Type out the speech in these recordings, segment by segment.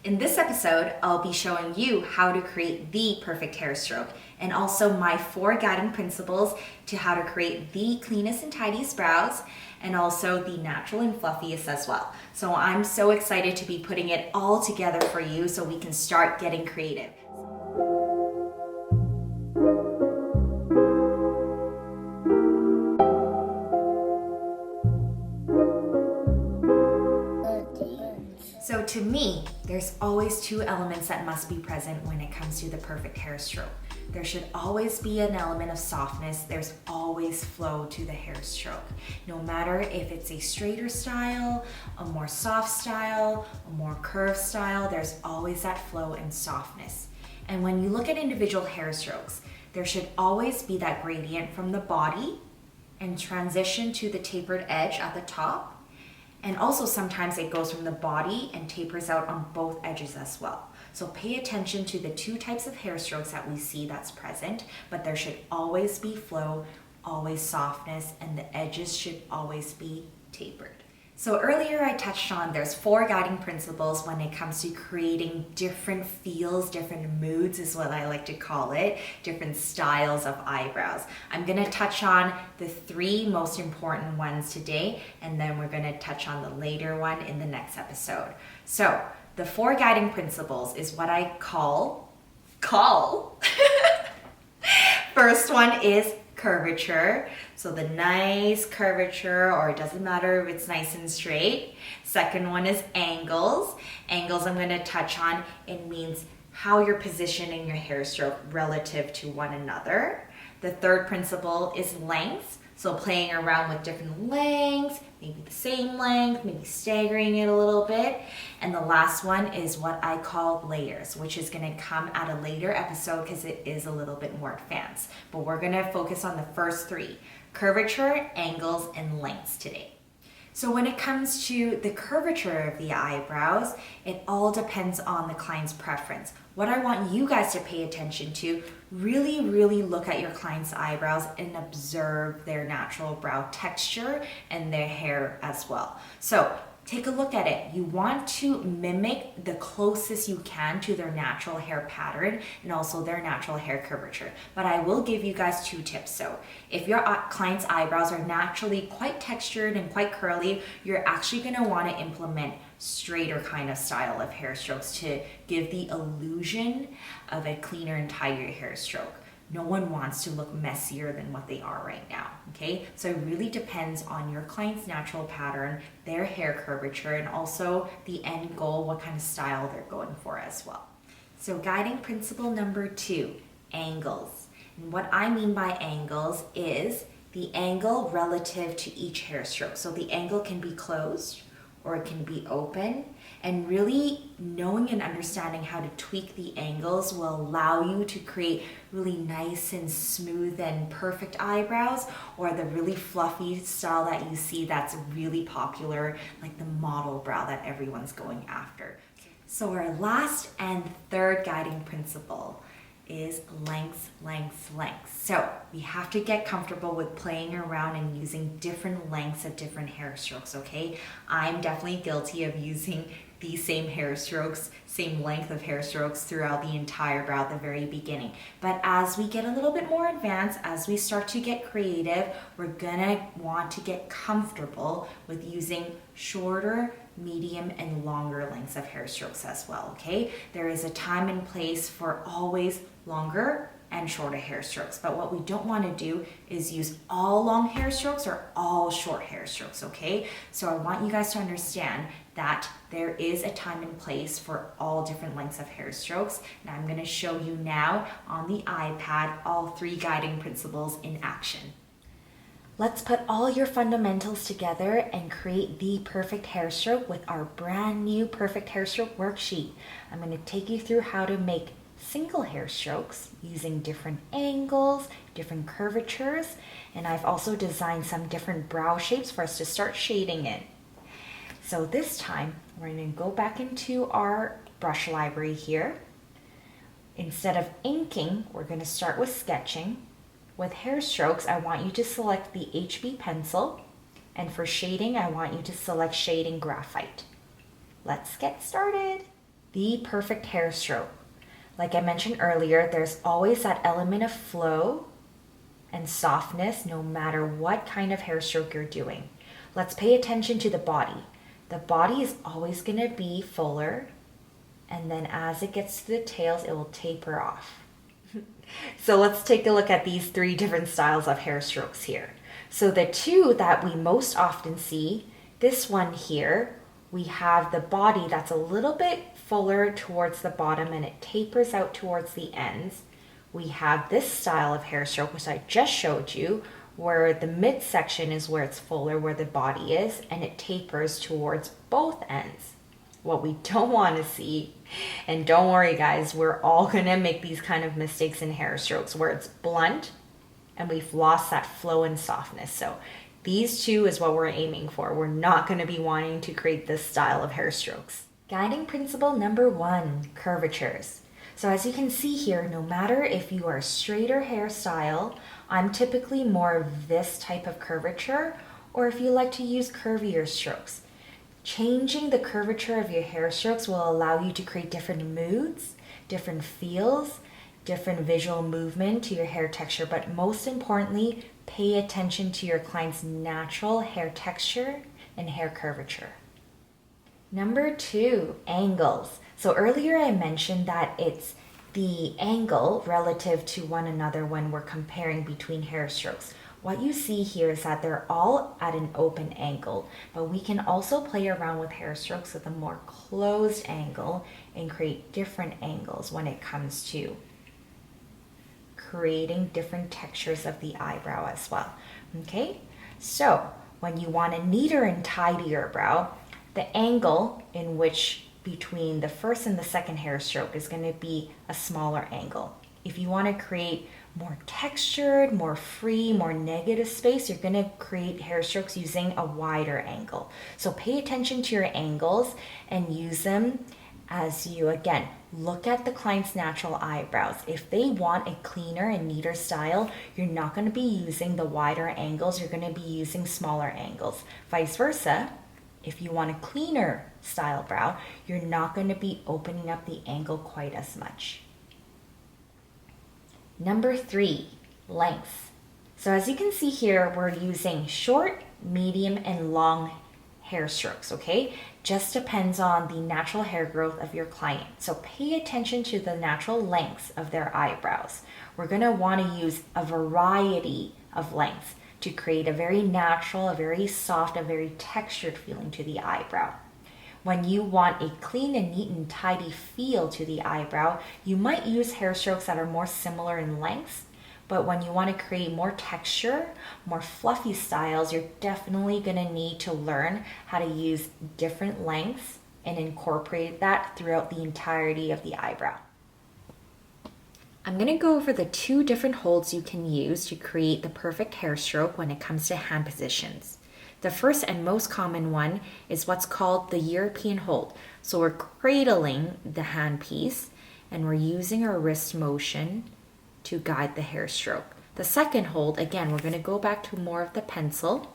In this episode, I'll be showing you how to create the perfect hair stroke and also my 4 guiding principles to how to create the cleanest and tidiest brows and also the natural and fluffiest as well. So I'm so excited to be putting it all together for you so we can start getting creative. So to me, there's always 2 elements that must be present when it comes to the perfect hair stroke. There should always be an element of softness. There's always flow to the hair stroke. No matter if it's a straighter style, a more soft style, a more curved style, there's always that flow and softness. And when you look at individual hair strokes, there should always be that gradient from the body and transition to the tapered edge at the top. And also sometimes it goes from the body and tapers out on both edges as well. So pay attention to the 2 types of hair strokes that we see that's present, but there should always be flow, always softness, and the edges should always be tapered. So earlier I touched on there's 4 guiding principles when it comes to creating different feels, different moods is what I like to call it, different styles of eyebrows. I'm gonna touch on the 3 most important ones today, and then we're gonna touch on the later one in the next episode. So the 4 guiding principles is what I call. First one is curvature, so the nice curvature, or it doesn't matter if it's nice and straight. Second one is angles. Angles I'm going to touch on. It means how you're positioning your hair stroke relative to one another. The third principle is length, so playing around with different lengths, maybe the same length, maybe staggering it a little bit. And the last one is what I call layers, which is going to come at a later episode because it is a little bit more advanced. But we're going to focus on the first 3, curvature, angles, and lengths today. So when it comes to the curvature of the eyebrows, it all depends on the client's preference. What I want you guys to pay attention to, really look at your client's eyebrows and observe their natural brow texture and their hair as well. So take a look at it. You want to mimic the closest you can to their natural hair pattern and also their natural hair curvature. But I will give you guys 2 tips. So if your client's eyebrows are naturally quite textured and quite curly, you're actually going to want to implement straighter kind of style of hair strokes to give the illusion of a cleaner and tidier hair stroke. No one wants to look messier than what they are right now, okay? So it really depends on your client's natural pattern, their hair curvature, and also the end goal, what kind of style they're going for as well. So guiding principle number 2, angles. And what I mean by angles is the angle relative to each hair stroke. So the angle can be closed or it can be open, and really knowing and understanding how to tweak the angles will allow you to create really nice and smooth and perfect eyebrows, or the really fluffy style that you see that's really popular, like the model brow that everyone's going after. So our last and third guiding principle is length. So we have to get comfortable with playing around and using different lengths of different hair strokes, okay? I'm definitely guilty of using the same hair strokes, same length of hair strokes throughout the entire brow at the very beginning. But as we get a little bit more advanced, as we start to get creative, we're gonna want to get comfortable with using shorter, medium, and longer lengths of hair strokes as well, okay? There is a time and place for always longer and shorter hair strokes, but what we don't want to do is use all long hair strokes or all short hair strokes, okay? So I want you guys to understand that there is a time and place for all different lengths of hair strokes, and I'm going to show you now on the iPad all 3 guiding principles in action. Let's put all your fundamentals together and create the perfect hair stroke with our brand new perfect hair stroke worksheet. I'm going to take you through how to make single hair strokes using different angles, different curvatures, and I've also designed some different brow shapes for us to start shading in. So this time we're going to go back into our brush library here. Instead of inking, we're going to start with sketching. With hair strokes, I want you to select the HB pencil, and for shading, I want you to select shading graphite. Let's get started. The perfect hair stroke. Like I mentioned earlier, there's always that element of flow and softness no matter what kind of hair stroke you're doing. Let's pay attention to the body. The body is always going to be fuller, and then as it gets to the tails, it will taper off. So let's take a look at these 3 different styles of hair strokes here. So the 2 that we most often see, this one here, we have the body that's a little bit fuller towards the bottom and it tapers out towards the ends. We have this style of hair stroke, which I just showed you, where the midsection is where it's fuller, where the body is, and it tapers towards both ends. What we don't want to see, and don't worry guys, we're all gonna make these kind of mistakes in hair strokes where it's blunt and we've lost that flow and softness. So these 2 is what we're aiming for. We're not gonna be wanting to create this style of hair strokes. Guiding principle number 1, curvatures. So as you can see here, no matter if you are a straighter hairstyle, I'm typically more of this type of curvature, or if you like to use curvier strokes. Changing the curvature of your hair strokes will allow you to create different moods, different feels, different visual movement to your hair texture, but most importantly, pay attention to your client's natural hair texture and hair curvature. Number 2, angles. So earlier I mentioned that it's the angle relative to one another when we're comparing between hair strokes. What you see here is that they're all at an open angle, but we can also play around with hair strokes with a more closed angle and create different angles when it comes to creating different textures of the eyebrow as well. Okay, so when you want a neater and tidier brow, the angle in which between the first and the second hair stroke is going to be a smaller angle. If you want to create more textured, more free, more negative space, you're going to create hair strokes using a wider angle. So pay attention to your angles and use them as you, again, look at the client's natural eyebrows. If they want a cleaner and neater style, you're not going to be using the wider angles, you're going to be using smaller angles. Vice versa, if you want a cleaner style brow, you're not going to be opening up the angle quite as much. Number 3, length. So as you can see here, we're using short, medium, and long hair strokes, okay? Just depends on the natural hair growth of your client. So pay attention to the natural lengths of their eyebrows. We're gonna wanna use a variety of lengths to create a very natural, a very soft, a very textured feeling to the eyebrow. When you want a clean and neat and tidy feel to the eyebrow, you might use hair strokes that are more similar in lengths, but when you want to create more texture, more fluffy styles, you're definitely going to need to learn how to use different lengths and incorporate that throughout the entirety of the eyebrow. I'm going to go over the 2 different holds you can use to create the perfect hair stroke when it comes to hand positions. The first and most common one is what's called the European hold. So we're cradling the handpiece and we're using our wrist motion to guide the hair stroke. The second hold, again, we're going to go back to more of the pencil.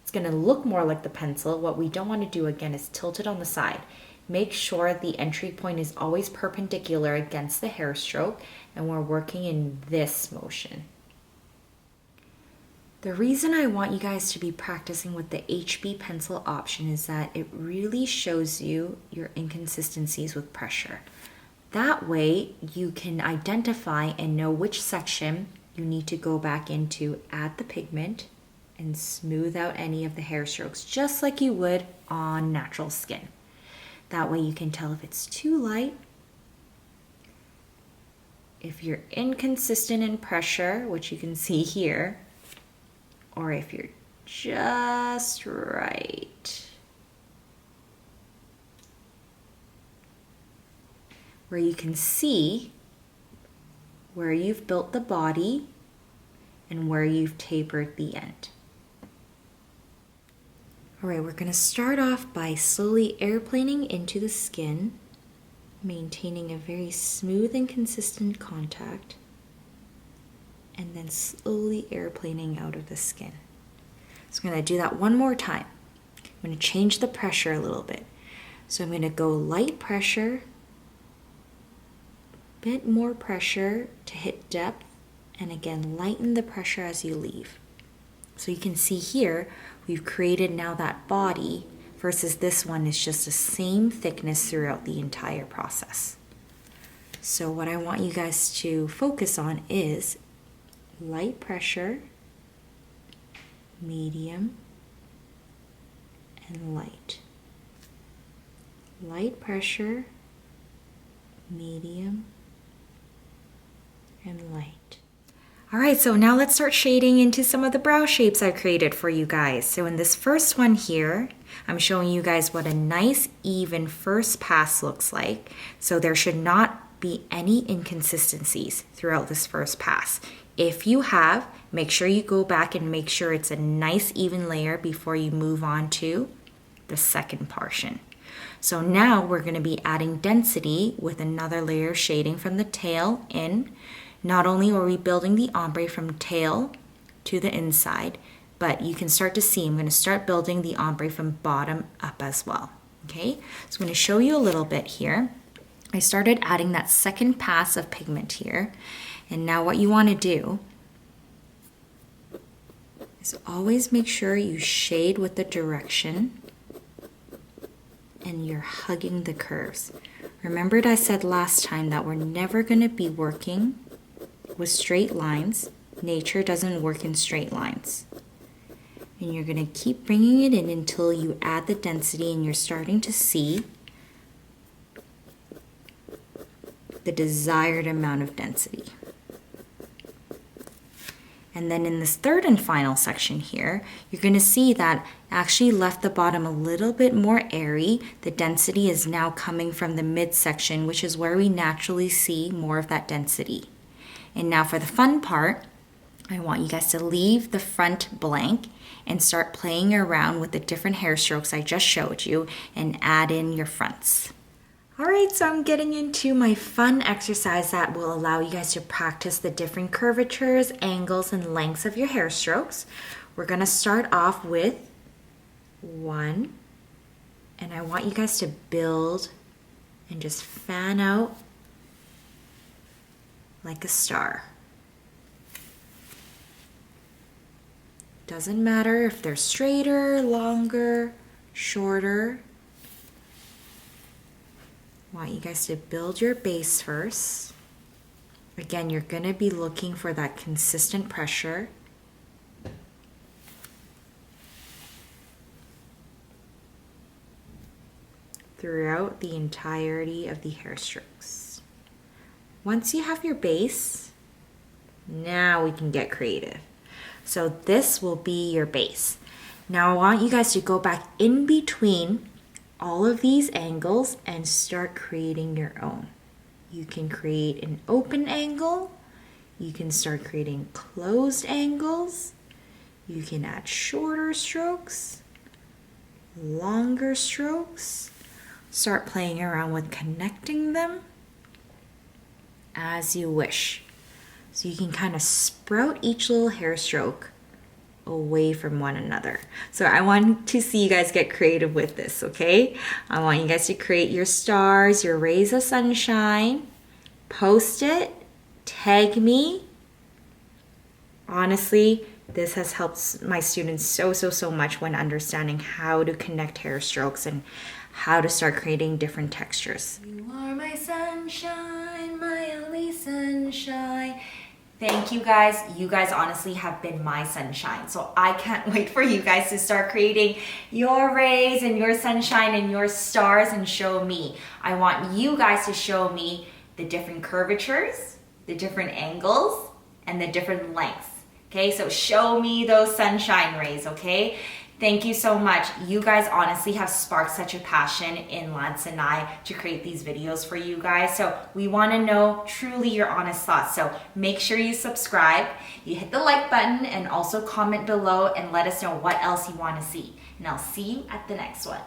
It's going to look more like the pencil. What we don't want to do, again, is tilt it on the side. Make sure the entry point is always perpendicular against the hair stroke, and we're working in this motion. The reason I want you guys to be practicing with the HB pencil option is that it really shows you your inconsistencies with pressure. That way you can identify and know which section you need to go back into, add the pigment, and smooth out any of the hair strokes just like you would on natural skin. That way you can tell if it's too light, if you're inconsistent in pressure, which you can see here, or if you're just right. Where you can see where you've built the body and where you've tapered the end. All right, we're going to start off by slowly airplaning into the skin, maintaining a very smooth and consistent contact, and then slowly airplaning out of the skin. So I'm going to do that one more time. I'm going to change the pressure a little bit. So I'm going to go light pressure bit more pressure to hit depth, and again, lighten the pressure as you leave. So you can see here, we've created now that body versus this one is just the same thickness throughout the entire process. So what I want you guys to focus on is light pressure, medium, and light. Light pressure, medium, and light. All right, so now let's start shading into some of the brow shapes I created for you guys. So in this first one here, I'm showing you guys what a nice even first pass looks like. So there should not be any inconsistencies throughout this first pass. If you have, make sure you go back and make sure it's a nice even layer before you move on to the second portion. So now we're going to be adding density with another layer of shading from the tail in. Not only are we building the ombre from tail to the inside, but you can start to see I'm going to start building the ombre from bottom up as well. Okay, so I'm going to show you a little bit here. I started adding that second pass of pigment here, and now what you want to do is always make sure you shade with the direction and you're hugging the curves. Remember I said last time that we're never going to be working with straight lines. Nature doesn't work in straight lines. And you're going to keep bringing it in until you add the density and you're starting to see the desired amount of density. And then in this third and final section here, you're going to see that I actually left the bottom a little bit more airy. The density is now coming from the midsection, which is where we naturally see more of that density. And now for the fun part, I want you guys to leave the front blank and start playing around with the different hair strokes I just showed you and add in your fronts. All right, so I'm getting into my fun exercise that will allow you guys to practice the different curvatures, angles, and lengths of your hair strokes. We're gonna start off with 1, and I want you guys to build and just fan out like a star. Doesn't matter if they're straighter, longer, shorter. I want you guys to build your base first. Again, you're going to be looking for that consistent pressure. Throughout the entirety of the hair strokes. Once you have your base, now we can get creative. So this will be your base. Now I want you guys to go back in between all of these angles and start creating your own. You can create an open angle. You can start creating closed angles. You can add shorter strokes, longer strokes. Start playing around with connecting them as you wish. So you can kind of sprout each little hair stroke away from one another. So I want to see you guys get creative with this, okay? I want you guys to create your stars, your rays of sunshine, post it, tag me. Honestly, this has helped my students so much when understanding how to connect hair strokes and how to start creating different textures. You are my sunshine, my only sunshine. Thank you guys. You guys honestly have been my sunshine. So I can't wait for you guys to start creating your rays and your sunshine and your stars and show me. I want you guys to show me the different curvatures, the different angles, and the different lengths. Okay, so show me those sunshine rays, okay? Thank you so much. You guys honestly have sparked such a passion in Lance and I to create these videos for you guys. So we want to know truly your honest thoughts. So make sure you subscribe, you hit the like button, and also comment below and let us know what else you want to see. And I'll see you at the next one.